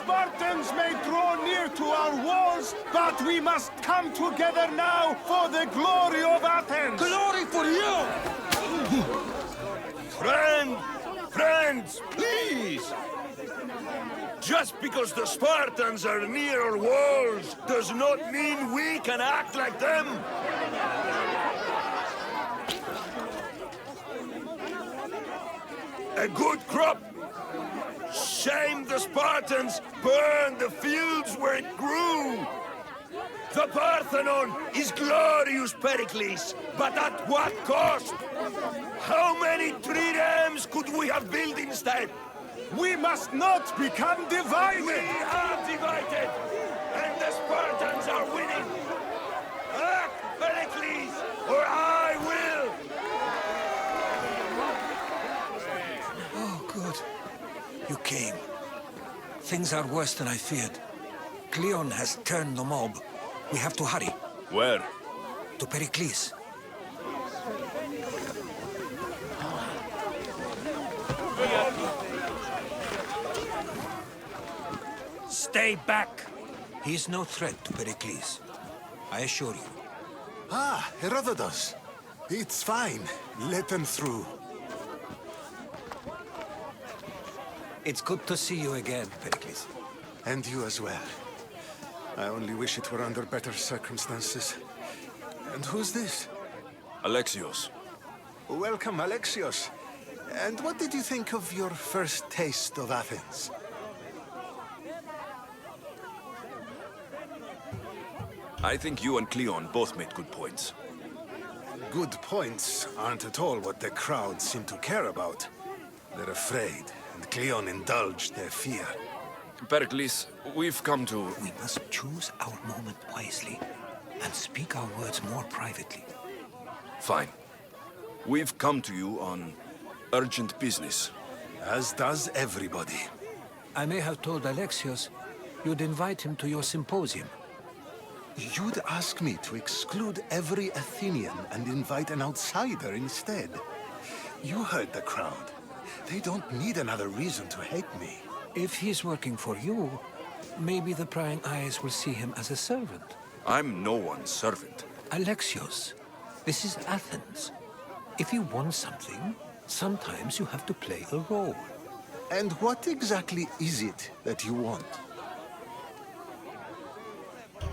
Spartans may draw near to our walls, but we must come together now for the glory of Athens! Glory for you! Friends, please! Just because the Spartans are near our walls does not mean we can act like them! A good crop! Shame the Spartans burned the fields where it grew! The Parthenon is glorious, Pericles, but at what cost? How many triremes could we have built instead? We must not become divided! We are divided, and the Spartans are winning! Act, Pericles, or I will! Oh, good. You came. Things are worse than I feared. Cleon has turned the mob. We have to hurry. Where? To Pericles. Stay back! He's no threat to Pericles. I assure you. Ah, Herodotus. It's fine. Let them through. It's good to see you again, Pericles. And you as well. I only wish it were under better circumstances. And who's this? Alexios. Welcome, Alexios. And what did you think of your first taste of Athens? I think you and Cleon both made good points. Good points aren't at all what the crowd seem to care about. They're afraid, and Cleon indulged their fear. Pericles, we've come to... We must choose our moment wisely and speak our words more privately. Fine. We've come to you on urgent business. As does everybody. I may have told Alexios you'd invite him to your symposium. You'd ask me to exclude every Athenian and invite an outsider instead. You heard the crowd. They don't need another reason to hate me. If he's working for you, maybe the prying eyes will see him as a servant. I'm no one's servant. Alexios, this is Athens. If you want something, sometimes you have to play a role. And what exactly is it that you want?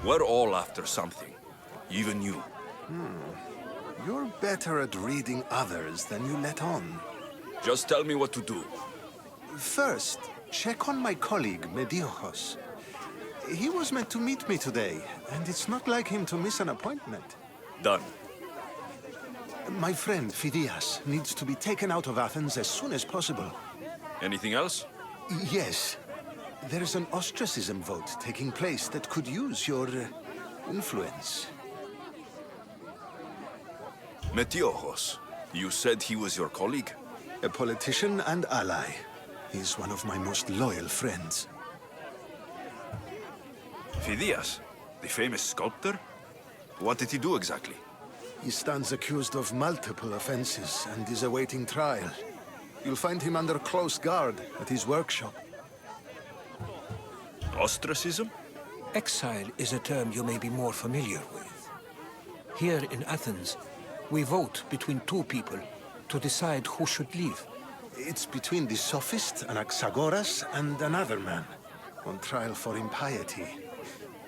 We're all after something. Even you. You're better at reading others than you let on. Just tell me what to do. First, check on my colleague, Mediochos. He was meant to meet me today, and it's not like him to miss an appointment. Done. My friend, Phidias, needs to be taken out of Athens as soon as possible. Anything else? Yes. There's an ostracism vote taking place that could use your influence. Metiochos. You said he was your colleague? A politician and ally. He's one of my most loyal friends. Phidias, the famous sculptor? What did he do exactly? He stands accused of multiple offenses and is awaiting trial. You'll find him under close guard at his workshop. Ostracism? Exile is a term you may be more familiar with. Here in Athens, we vote between two people to decide who should leave. It's between the sophist Anaxagoras and another man, on trial for impiety.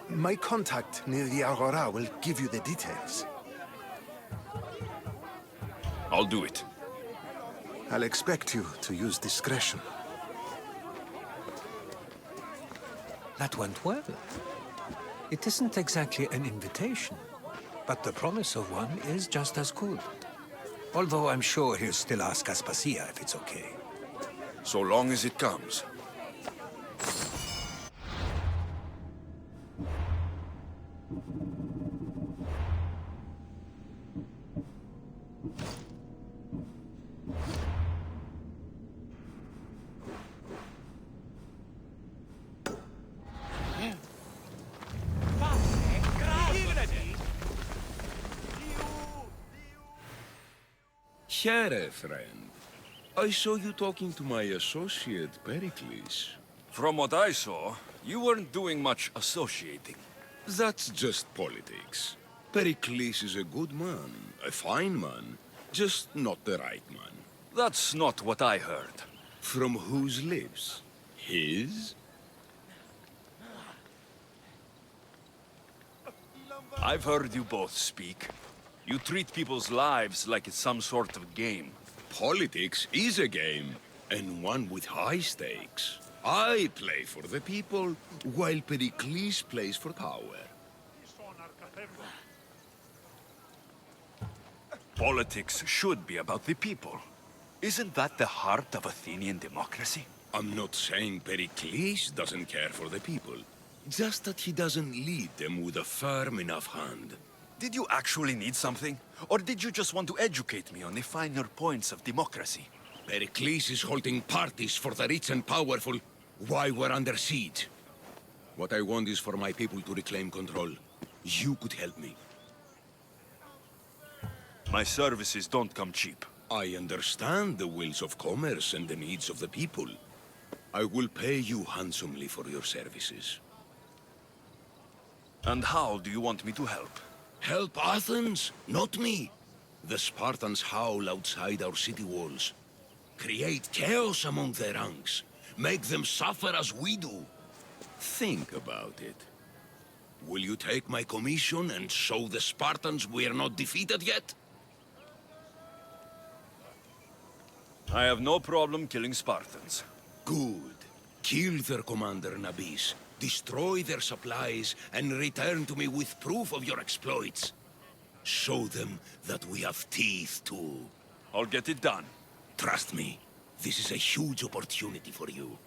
My contact near the Agora will give you the details. I'll do it. I'll expect you to use discretion. That went well. It isn't exactly an invitation, but the promise of one is just as good. Although I'm sure he'll still ask Aspasia if it's okay. So long as it comes. Here, friend. I saw you talking to my associate, Pericles. From what I saw, You weren't doing much associating. That's just politics. Pericles is a good man, a fine man, just not the right man. That's not what I heard. From whose lips? His? I've heard you both speak. You treat people's lives like it's some sort of game. Politics is a game, and one with high stakes. I play for the people, while Pericles plays for power. Politics should be about the people. Isn't that the heart of Athenian democracy? I'm not saying Pericles doesn't care for the people, just that he doesn't lead them with a firm enough hand. Did you actually need something? Or did you just want to educate me on the finer points of democracy? Pericles is holding parties for the rich and powerful while we're under siege. What I want is for my people to reclaim control. You could help me. My services don't come cheap. I understand the wills of commerce and the needs of the people. I will pay you handsomely for your services. And how do you want me to help? Help Athens, not me. The Spartans howl outside our city walls. Create chaos among their ranks. Make them suffer as we do. Think about it. Will you take my commission and show the Spartans we are not defeated yet? I have no problem killing Spartans. Good. Kill their commander, Nabis. Destroy their supplies and return to me with proof of your exploits. Show them that we have teeth, too. I'll get it done. Trust me, this is a huge opportunity for you.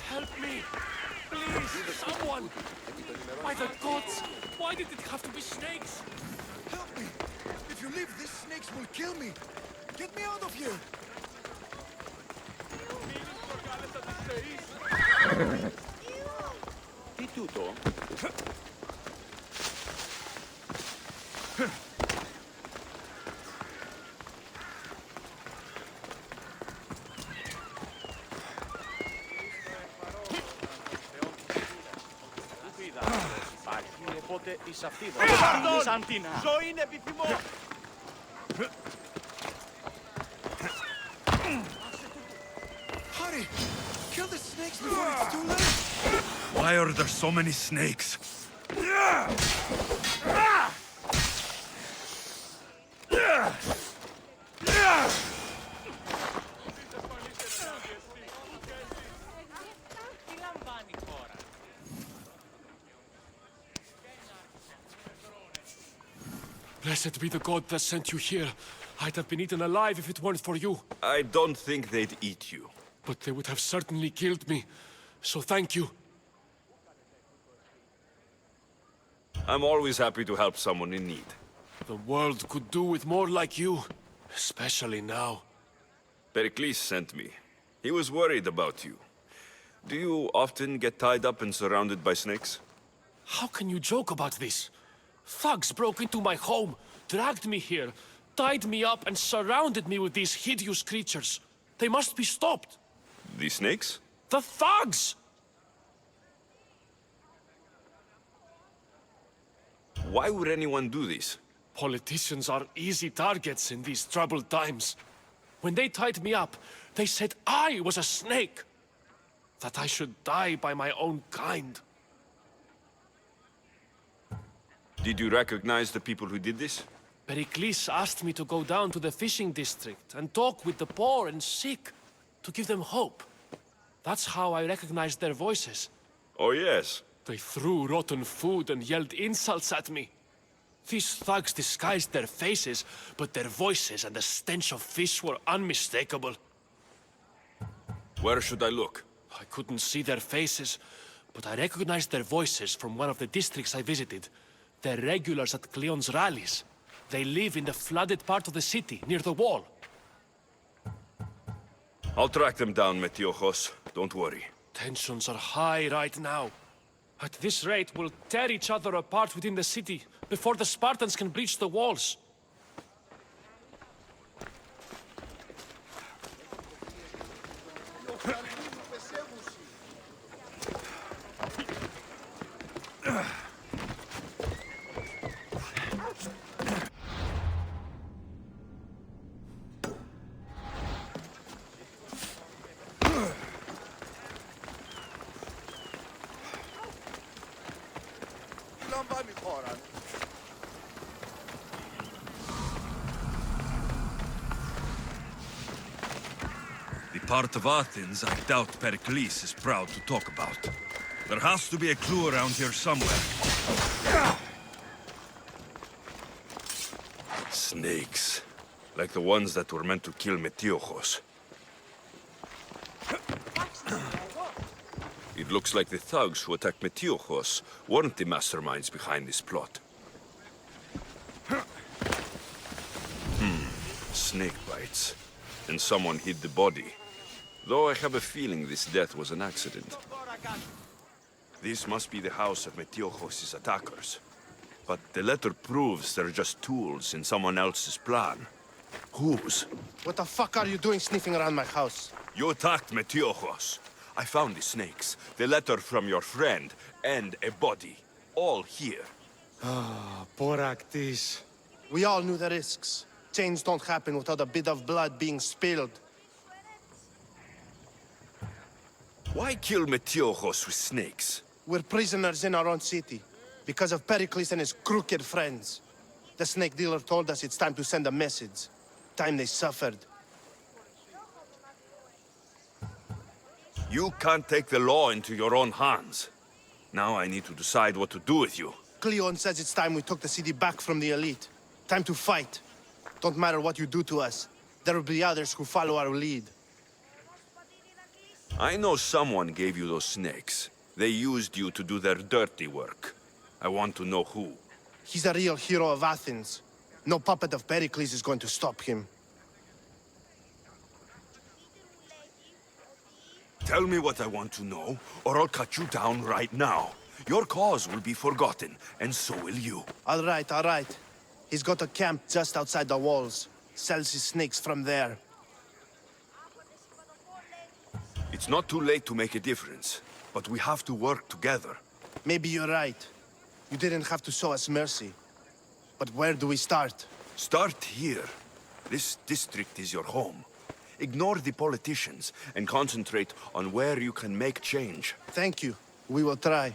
Help me! Please, someone! By the gods! Why did it have to be snakes? Help me! If you leave, these snakes will kill me! Get me out of here! Τι τούτο? Οπότε εις αυτήν σαν την ζωή είναι επιθυμώ. Hurry! Kill the snakes before it's too late! Why are there so many snakes? Blessed be the god that sent you here. I'd have been eaten alive if it weren't for you. I don't think they'd eat you. But they would have certainly killed me. So thank you. I'm always happy to help someone in need. The world could do with more like you. Especially now. Pericles sent me. He was worried about you. Do you often get tied up and surrounded by snakes? How can you joke about this? Thugs broke into my home, dragged me here, tied me up and surrounded me with these hideous creatures. They must be stopped. The snakes? The thugs! Why would anyone do this? Politicians are easy targets in these troubled times. When they tied me up, they said I was a snake. That I should die by my own kind. Did you recognize the people who did this? Pericles asked me to go down to the fishing district and talk with the poor and sick, to give them hope. That's how I recognized their voices. Oh, yes. They threw rotten food and yelled insults at me. These thugs disguised their faces, but their voices and the stench of fish were unmistakable. Where should I look? I couldn't see their faces, but I recognized their voices from one of the districts I visited. They're regulars at Cleon's rallies. They live in the flooded part of the city, near the wall. I'll track them down, Metiojos. Don't worry. Tensions are high right now. At this rate, we'll tear each other apart within the city before the Spartans can breach the walls. The part of Athens I doubt Pericles is proud to talk about. There has to be a clue around here somewhere. Snakes. Like the ones that were meant to kill Metiojos. It looks like the thugs who attacked Metiojos weren't the masterminds behind this plot. Snake bites. And someone hid the body. Though I have a feeling this death was an accident. This must be the house of Metiojos' attackers. But the letter proves they're just tools in someone else's plan. Whose? What the fuck are you doing sniffing around my house? You attacked Metiojos. I found the snakes, the letter from your friend, and a body. All here. Poraktis. We all knew the risks. Change don't happen without a bit of blood being spilled. Why kill Metiojos with snakes? We're prisoners in our own city, because of Pericles and his crooked friends. The snake dealer told us it's time to send a message. Time they suffered. You can't take the law into your own hands. Now I need to decide what to do with you. Cleon says it's time we took the city back from the elite. Time to fight. Don't matter what you do to us. There will be others who follow our lead. I know someone gave you those snakes. They used you to do their dirty work. I want to know who. He's a real hero of Athens. No puppet of Pericles is going to stop him. Tell me what I want to know, or I'll cut you down right now. Your cause will be forgotten, and so will you. All right, all right. He's got a camp just outside the walls. Sells his snakes from there. It's not too late to make a difference, but we have to work together. Maybe you're right. You didn't have to show us mercy. But where do we start? Start here. This district is your home. Ignore the politicians and concentrate on where you can make change. Thank you. We will try.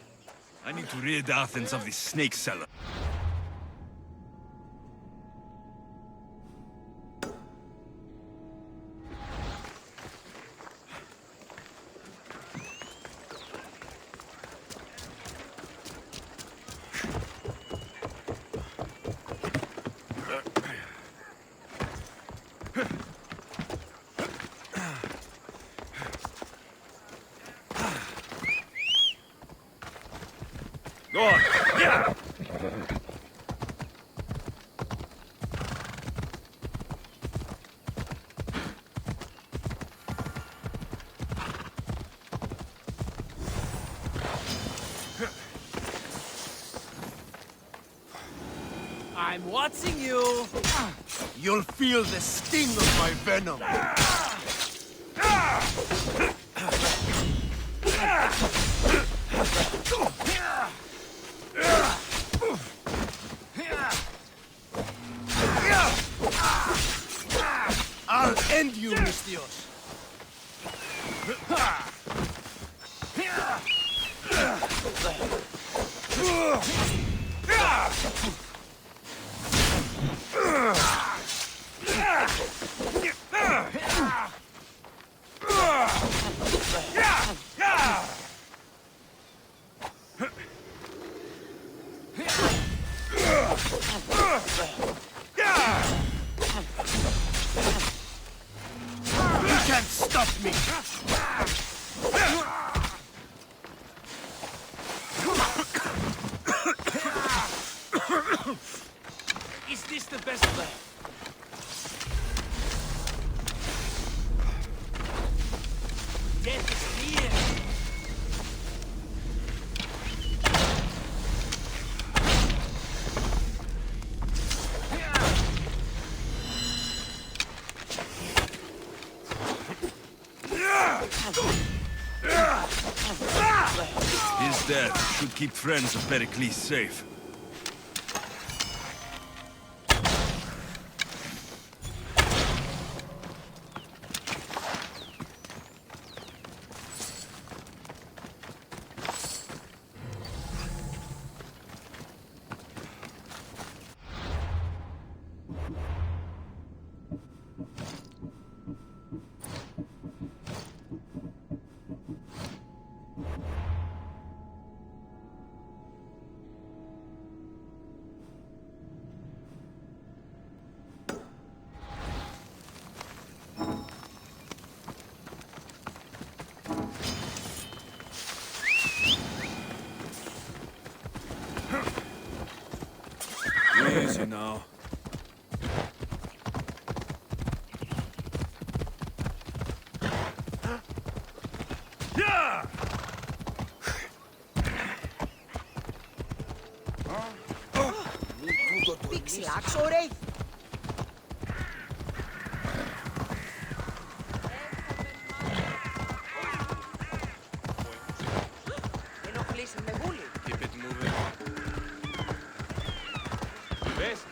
I need to rid Athens of this snake seller. Go on! Yeah! I'm watching you. You'll feel the sting of my venom. I'll end you, Mistios. You can't stop me. Is this the Death is near! His death should keep friends of Pericles safe. Easy now. Pixelax, ore? Ενοχλήσεις με βούλη. Keep it moving. Best.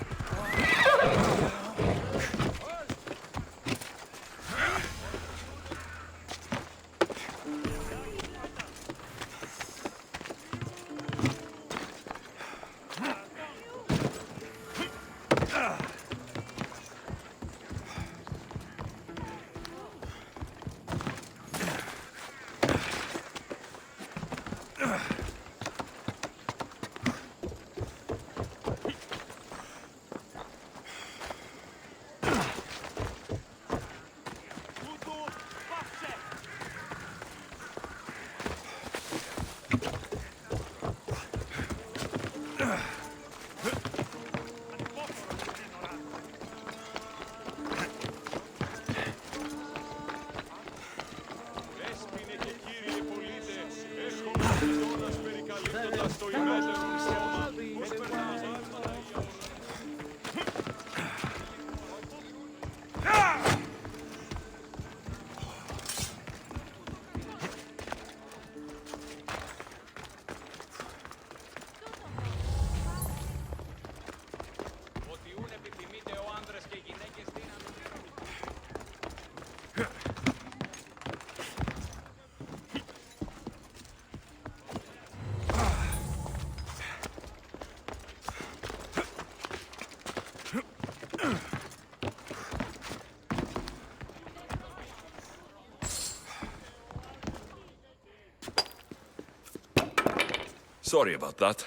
Sorry about that.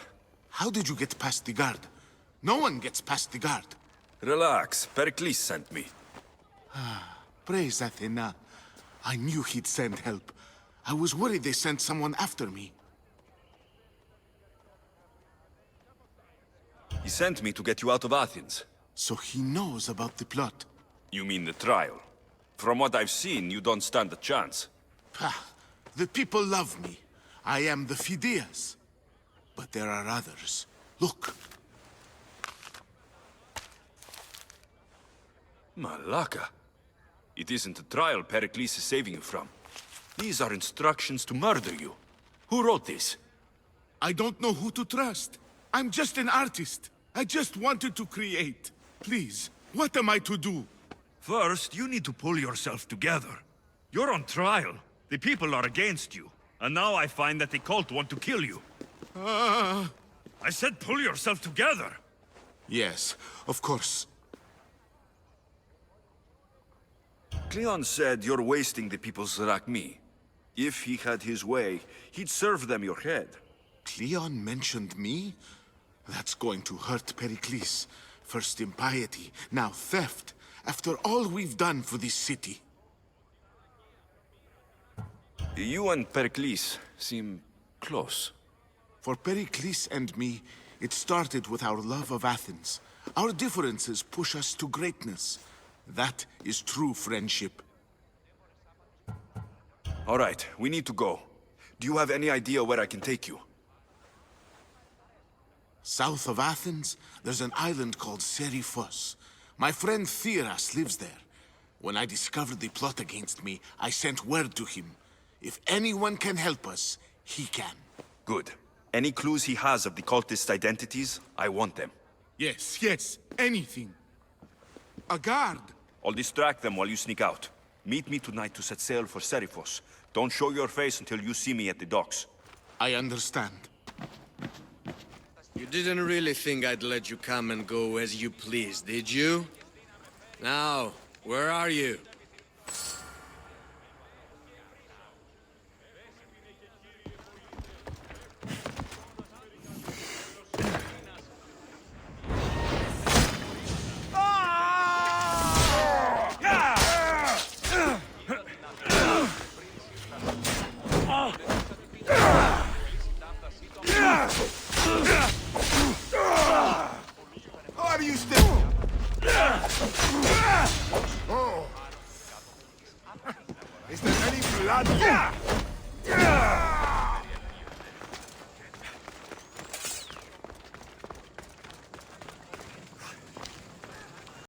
How did you get past the guard? No one gets past the guard. Relax. Pericles sent me. Praise Athena. I knew he'd send help. I was worried they sent someone after me. He sent me to get you out of Athens. So he knows about the plot. You mean the trial? From what I've seen, you don't stand a chance. Pah, the people love me. I am the Phidias. But there are others. Look. Malaka. It isn't a trial Pericles is saving you from. These are instructions to murder you. Who wrote this? I don't know who to trust. I'm just an artist. I just wanted to create. Please, what am I to do? First, you need to pull yourself together. You're on trial. The people are against you. And now I find that the cult want to kill you. I said pull yourself together. Yes, of course. Cleon said you're wasting the people's Rakmi. If he had his way, he'd serve them your head. Cleon mentioned me? That's going to hurt Pericles. First impiety, now theft. After all we've done for this city. You and Pericles seem close. For Pericles and me, it started with our love of Athens. Our differences push us to greatness. That is true friendship. All right, we need to go. Do you have any idea where I can take you? South of Athens, there's an island called Serifos. My friend Theras lives there. When I discovered the plot against me, I sent word to him. If anyone can help us, he can. Good. Any clues he has of the cultists' identities, I want them. Yes, anything. A guard. I'll distract them while you sneak out. Meet me tonight to set sail for Serifos. Don't show your face until you see me at the docks. I understand. You didn't really think I'd let you come and go as you please, did you? Now, where are you? Are you still? Oh. Is there any blood?